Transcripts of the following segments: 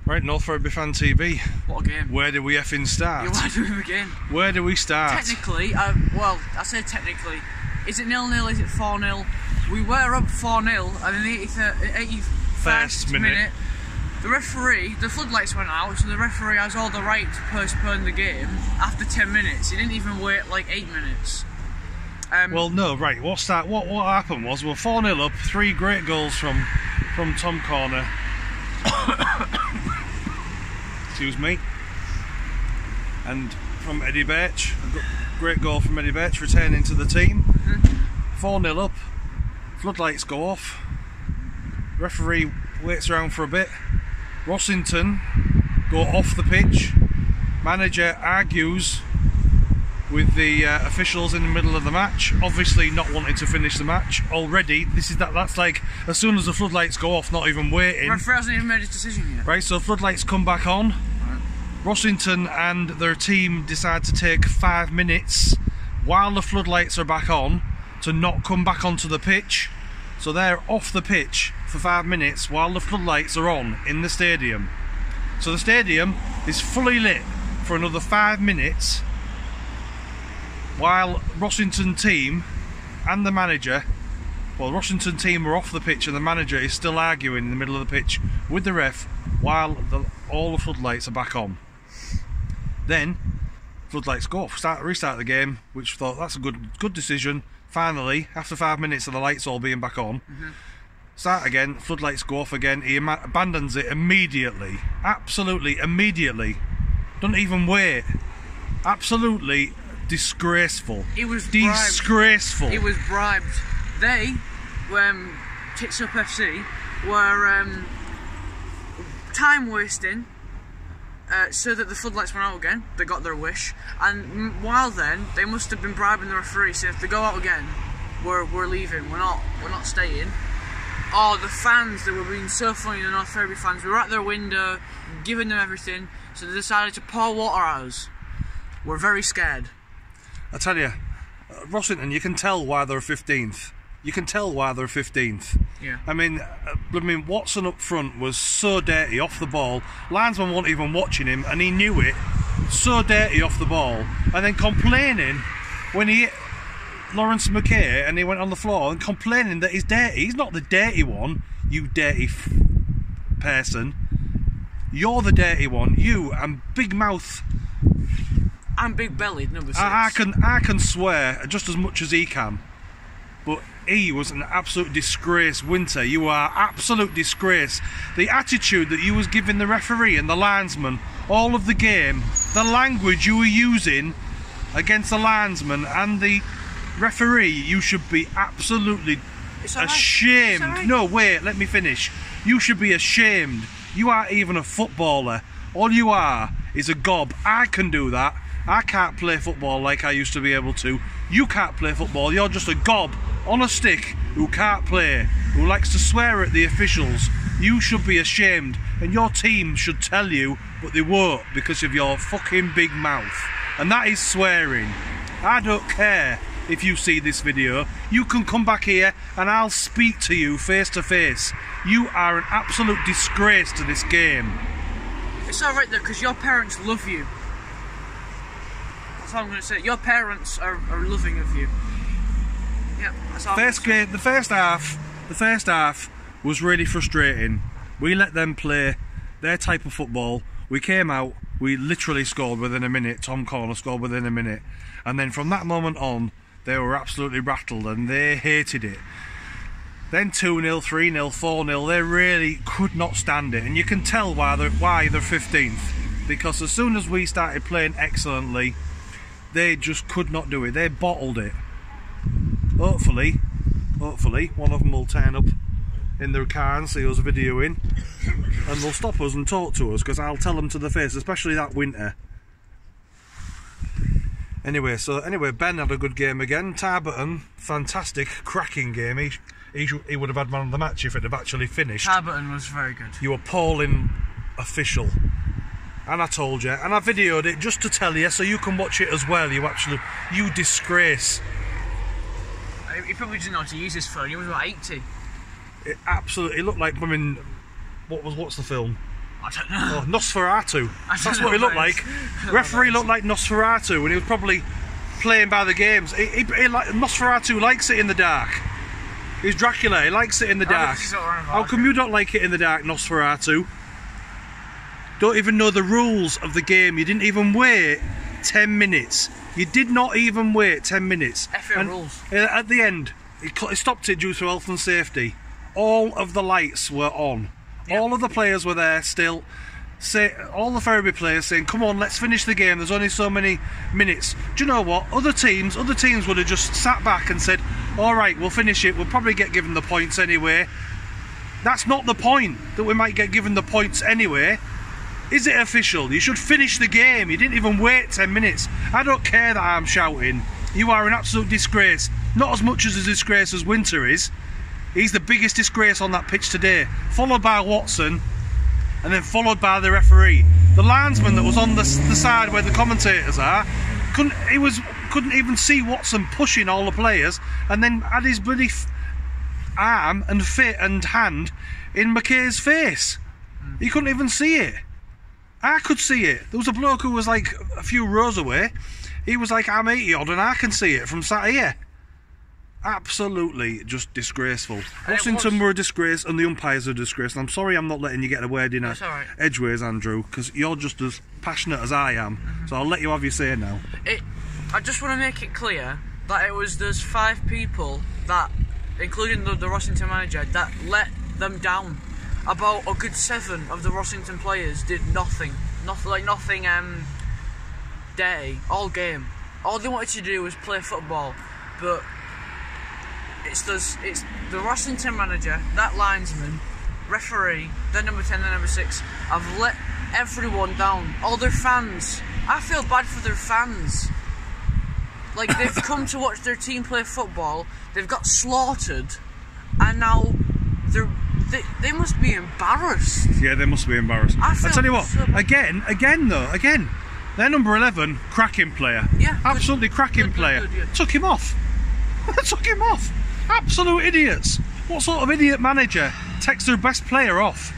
Right, North Ferriby Fan TV. What a game. Where do we effing start? Yeah, why do we begin? Where do we start? Technically, well, I say technically, is it 0-0, is it 4-0? We were up 4-0 and in the 81st minute, the referee, the floodlights went out, so the referee has all the right to postpone the game after 10 minutes. He didn't even wait like 8 minutes. Well, no, right, what happened was we were 4-0 up, 3 great goals from Tom Corner. Excuse me. And from Eddie Birch, a great goal from Eddie Birch, returning to the team. 4-0 up, floodlights go off, referee waits around for a bit, Rossington go off the pitch, manager argues with the officials in the middle of the match, obviously not wanting to finish the match already. That's like as soon as the floodlights go off, not even waiting. Referee hasn't even made his decision yet. Right, so floodlights come back on. Right. Rossington and their team decide to take 5 minutes while the floodlights are back on to not come back onto the pitch. So they're off the pitch for 5 minutes while the floodlights are on in the stadium. So the stadium is fully lit for another 5 minutes while Rossington team and the manager, well, Rossington team are off the pitch and the manager is still arguing in the middle of the pitch with the ref while all the floodlights are back on. Then floodlights go off, restart the game, which we thought that's a good decision. Finally, after 5 minutes of the lights all being back on, start again, floodlights go off again. He abandons it immediately, absolutely immediately. Don't even wait. Absolutely disgraceful. It was disgraceful. It was bribed. They, Tits Up FC, were time wasting so that the floodlights went out again. They got their wish, and while then they must have been bribing the referee. So if they go out again, we're leaving. We're not staying. Oh, the fans, they were being so funny. The North Ferriby fans, we were at their window, giving them everything. So they decided to pour water at us. We're very scared. I tell you, Rossington, you can tell why they're 15th. You can tell why they're 15th. Yeah. I mean, Watson up front was so dirty off the ball. Linesman wasn't even watching him, and he knew it. So dirty off the ball, and then complaining when he hit Lawrence McKay and he went on the floor and complaining that he's dirty. He's not the dirty one, you dirty person. You're the dirty one. You and big mouth. I'm big bellied, number 6. I can swear just as much as he can, but he was an absolute disgrace. Winter, you are absolute disgrace. The attitude that you was giving the referee and the linesman all of the game, the language you were using against the linesman and the referee, you should be absolutely ashamed. Right. No, wait, let me finish. You should be ashamed. You aren't even a footballer. All you are is a gob. I can do that. I can't play football like I used to be able to. You can't play football. You're just a gob on a stick who can't play, who likes to swear at the officials. You should be ashamed, and your team should tell you, but they won't because of your fucking big mouth. And that is swearing. I don't care if you see this video. You can come back here and I'll speak to you face to face. You are an absolute disgrace to this game. It's alright though, because your parents love you. That's all I'm going to say. Your parents are loving of you. Yeah, that's all. The first half was really frustrating. We let them play their type of football. We came out, we literally scored within a minute. Tom Corner scored within a minute. And then from that moment on, they were absolutely rattled and they hated it. Then 2-0, 3-0, 4-0, they really could not stand it. And you can tell why they're 15th. Because as soon as we started playing excellently, they just could not do it. They bottled it. Hopefully, one of them will turn up in their car and see us videoing, and they'll stop us and talk to us, because I'll tell them to the face, especially that Winter. Anyway, Ben had a good game again. Tarburton, fantastic, cracking game. He would have had man of the match if it had actually finished. Tarburton was very good. You appalling official. And I told you, and I videoed it just to tell you, so you can watch it as well. You disgrace. He probably didn't know how to use his phone. He was about 80. It absolutely looked like, I mean, what's the film? I don't know. Oh, Nosferatu. I don't That's know what he looked what like. that is. Referee looked like Nosferatu, and he was probably playing by the games. Nosferatu likes it in the dark. He's Dracula. He likes it in the dark. How come you don't like it in the dark, Nosferatu? Don't even know the rules of the game. You didn't even wait 10 minutes. You did not even wait 10 minutes. FA rules. At the end, he stopped it due to health and safety. All of the lights were on. Yep. All of the players were there still. All the Ferriby players saying, "Come on, let's finish the game. There's only so many minutes." Do you know what? Other teams would have just sat back and said, "All right, we'll finish it. We'll probably get given the points anyway." That's not the point. That we might get given the points anyway. Is it official? You should finish the game. You didn't even wait 10 minutes. I don't care that I'm shouting. You are an absolute disgrace. Not as much as a disgrace as Winter is. He's the biggest disgrace on that pitch today. Followed by Watson, and then followed by the referee. The linesman that was on the side where the commentators are, couldn't even see Watson pushing all the players, and then had his bloody arm and hand in McKay's face. He couldn't even see it. I could see it. There was a bloke who was like a few rows away. He was like, I'm 80 odd and I can see it from sat here. Absolutely just disgraceful. Rossington were a disgrace and the umpires are a disgrace. And I'm sorry I'm not letting you get a word in edgeways, Andrew, because you're just as passionate as I am. So I'll let you have your say now. I just want to make it clear that there's 5 people that, including the Rossington manager, that let them down. About a good 7 of the Rossington players did nothing day, all game. All they wanted to do was play football, but it's the Rossington manager, that linesman, referee, then number 10, then number 6, have let everyone down. All their fans. I feel bad for their fans. Like, they've come to watch their team play football, they've got slaughtered, and now they must be embarrassed. Yeah, they must be embarrassed. I tell you what, so again, their number 11, cracking player. Yeah, absolutely cracking player. Good, yeah. Took him off. Took him off. Absolute idiots. What sort of idiot manager takes their best player off?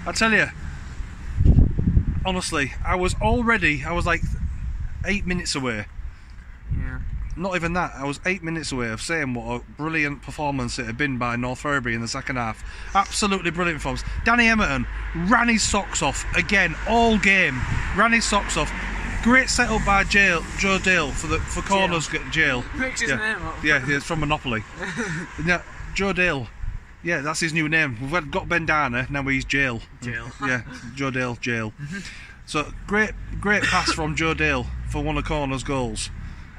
I tell you, honestly, I was like 8 minutes away. Yeah. Not even that, I was 8 minutes away of saying what a brilliant performance it had been by North Ferriby in the second half. Absolutely brilliant performance. Danny Emerton ran his socks off again, all game. Ran his socks off. Great setup by Joe Dale for corners. Jail. Mix his name up. Yeah, it's from Monopoly. Yeah, Joe Dale. Yeah, that's his new name. We've got Bendana, now he's Jail. Yeah, Joe Dale, Jail. So great pass from Joe Dale for one of Corner's goals.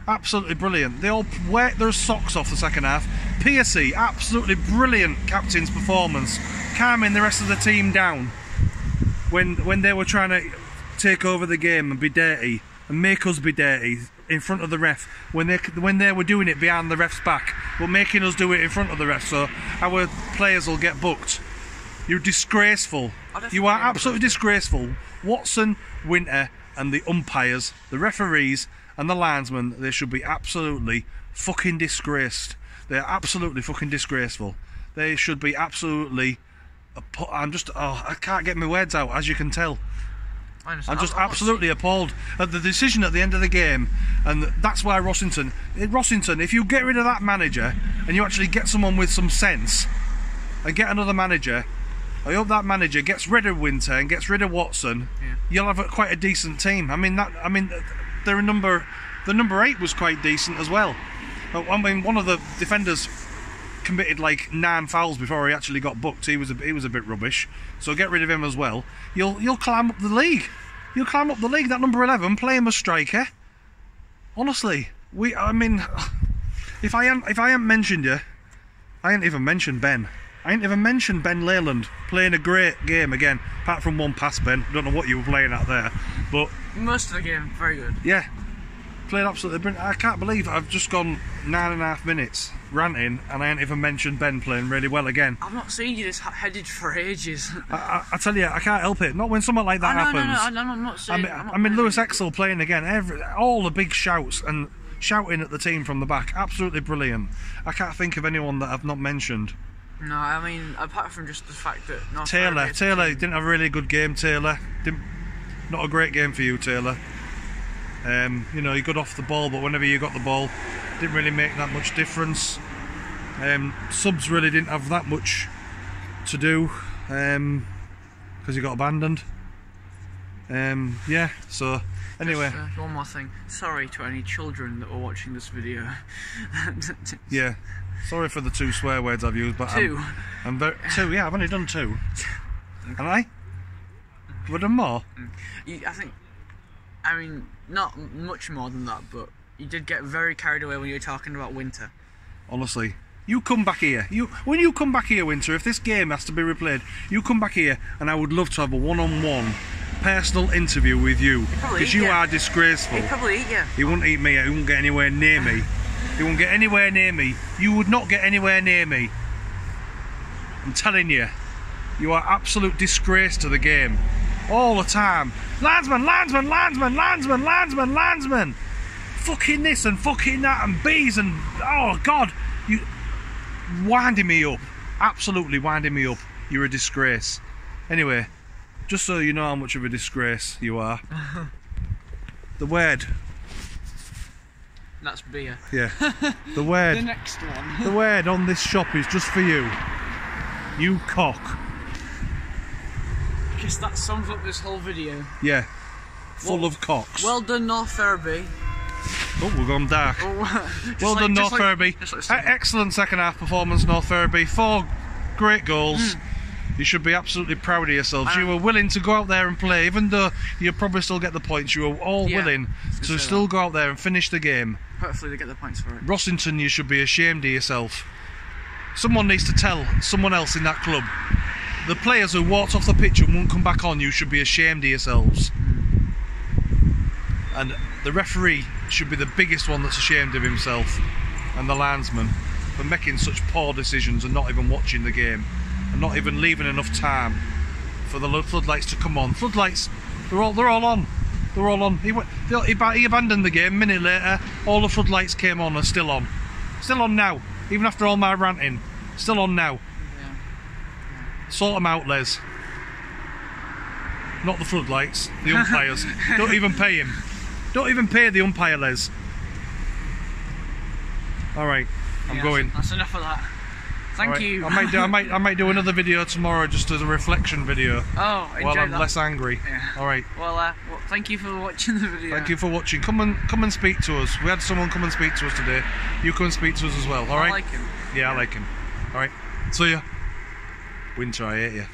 Absolutely brilliant. They all worked their socks off the second half. Piercy, absolutely brilliant captain's performance, calming the rest of the team down when they were trying to take over the game and be dirty and make us be dirty in front of the ref when they were doing it behind the ref's back, but making us do it in front of the ref so our players will get booked. You're disgraceful. You are absolutely disgraceful. Watson, Winter and the umpires, the referees and the linesmen, they should be absolutely fucking disgraced. They're absolutely fucking disgraceful. They should be absolutely... I can't get my words out, as you can tell. I'm just absolutely appalled at the decision at the end of the game, and that's why Rossington, if you get rid of that manager and you actually get someone with some sense and get another manager, I hope that manager gets rid of Winter and gets rid of Watson. Yeah. You'll have quite a decent team. The number 8 was quite decent as well. I mean, one of the defenders committed like 9 fouls before he actually got booked. He was a bit rubbish. So get rid of him as well. You'll climb up the league. You'll climb up the league. That number 11, play him as striker. Honestly, if I hadn't mentioned you, I ain't even mentioned Ben. I ain't even mentioned Ben Leyland playing a great game again, apart from one pass, Ben. Don't know what you were playing at there, but most of the game, very good. Yeah, played absolutely brilliant. I can't believe I've just gone 9.5 minutes ranting and I ain't even mentioned Ben playing really well again. I've not seen you this headed for ages. I tell you, I can't help it. Not when something like that happens. No, I'm not saying. I mean, Lewis Exel playing again. All the big shouts and shouting at the team from the back. Absolutely brilliant. I can't think of anyone that I've not mentioned. No, I mean, apart from just the fact that North Taylor Ferriby didn't have a really good game. Taylor, not a great game for you, Taylor. You know, you got off the ball, but whenever you got the ball, didn't really make that much difference. Subs really didn't have that much to do because he got abandoned. Yeah, so anyway. Just, one more thing. Sorry to any children that were watching this video. Yeah, sorry for the 2 swear words I've used, but 2. I'm very 2. Yeah, I've only done 2. Have I? Have I done more? I mean, not much more than that, but you did get very carried away when you were talking about Winter. Honestly, you come back here. When you come back here, Winter, if this game has to be replayed, you come back here, and I would love to have a one-on-one personal interview with you, because you are disgraceful. He'd probably eat you. He wouldn't eat me. He wouldn't get anywhere near me. He wouldn't get anywhere near me. You would not get anywhere near me. I'm telling you, you are absolute disgrace to the game. All the time. Landsman, landsman, landsman, landsman, landsman, landsman. Fucking this and fucking that and bees and... Oh, God. You... Winding me up. Absolutely winding me up. You're a disgrace. Anyway, just so you know how much of a disgrace you are. The word. That's beer. Yeah. The word. The next one. The word on this shop is just for you. You cock. I guess that sums up this whole video. Yeah. Full of cocks. Well done, North Ferriby. Oh, we've gone dark. Well done, North Ferriby. Excellent second half performance, North Ferriby. 4 great goals. You should be absolutely proud of yourselves. You were willing to go out there and play, even though you probably still get the points. You were all willing to still go out there and finish the game. Hopefully they get the points for it. Rossington, you should be ashamed of yourself. Someone needs to tell someone else in that club. The players who walked off the pitch and won't come back on, you should be ashamed of yourselves. And the referee should be the biggest one that's ashamed of himself, and the landsman, for making such poor decisions and not even watching the game, and not even leaving enough time for the floodlights to come on. Floodlights, they're all on. They're all on. He abandoned the game. A minute later, all the floodlights came on and still on. Still on now, even after all my ranting. Still on now. Yeah. Sort them out, Les. Not the floodlights, the umpires. Don't even pay him. Don't even pay the umpire, Les. Alright, I'm going. That's enough of that. Thank you. I might do another video tomorrow, just as a reflection video. Oh, enjoy while I'm that. less angry. Yeah. Alright. Well, thank you for watching the video. Thank you for watching. Come and speak to us. We had someone come and speak to us today. You come and speak to us as well, alright? I like him. Yeah, I like him. Alright. See ya. Winter, I hate you.